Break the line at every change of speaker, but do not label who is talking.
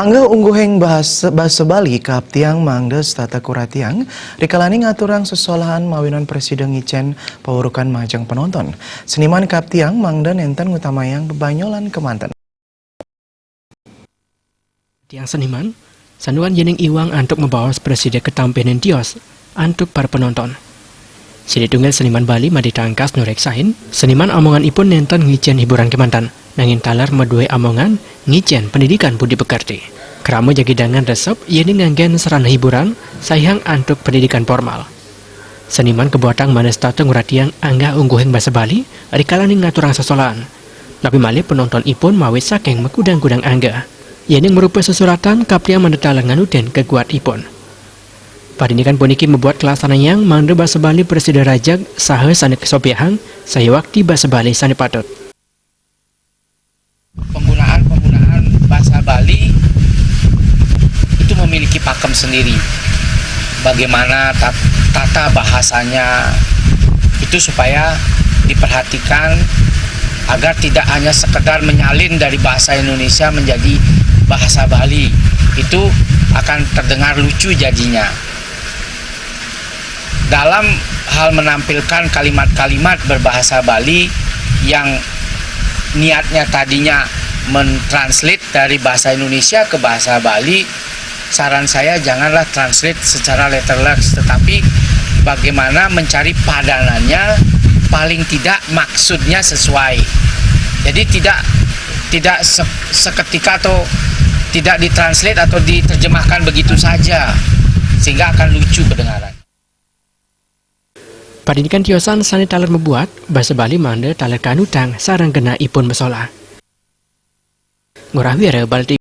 Mangga ungguheng bahasa Bali kap tiang mangda stata kuratiang rikalani ngaturang sesolahan mawinan presiden ngicen pawurukan majang penonton. Seniman kap tiang mangda nenten ngutamayang bebanyolan kemanten.
Tiang seniman, sanduan jening iwang untuk membawa presiden ke tampilan tios untuk para penonton. Sini tunggal seniman Bali maditangkas nureksain, seniman omongan ipun nenten ngicen hiburan kemantan. Nangin talar meduai amongan, ngicen pendidikan budi pekerti. Keramu jagidangan resep, yeni nganggen serana hiburan, sayang antuk pendidikan formal. Seniman kebuatan manestata nguratiang angga ungguheng bahasa Bali, rikalani ngaturang sesolaan. Tapi malih penonton ipun mawit saking mekudang-kudang angga. Yeni merupakan sesuratan kaplia mendetalang nganuten kekuat ipun. Padinikan puniki membuat kelasan yang mangde bahasa Bali Presiden Rajak saha sane kesopiahang, saya waktu bahasa Bali sane patut.
Penggunaan bahasa Bali itu memiliki pakem sendiri. Bagaimana tata bahasanya itu supaya diperhatikan agar tidak hanya sekedar menyalin dari bahasa Indonesia menjadi bahasa Bali. Itu akan terdengar lucu jadinya. Dalam hal menampilkan kalimat-kalimat berbahasa Bali yang niatnya tadinya mentranslate dari bahasa Indonesia ke bahasa Bali, saran saya janganlah translate secara letterless, tetapi bagaimana mencari padanannya paling tidak maksudnya sesuai. Jadi tidak seketika atau tidak ditranslate atau diterjemahkan begitu saja sehingga akan lucu kedengaran.
Padinikan tiosan sane taler membuat bahasa Bali mangde taler kanutang sarang kena ipun mesola. Ngurah wira Balti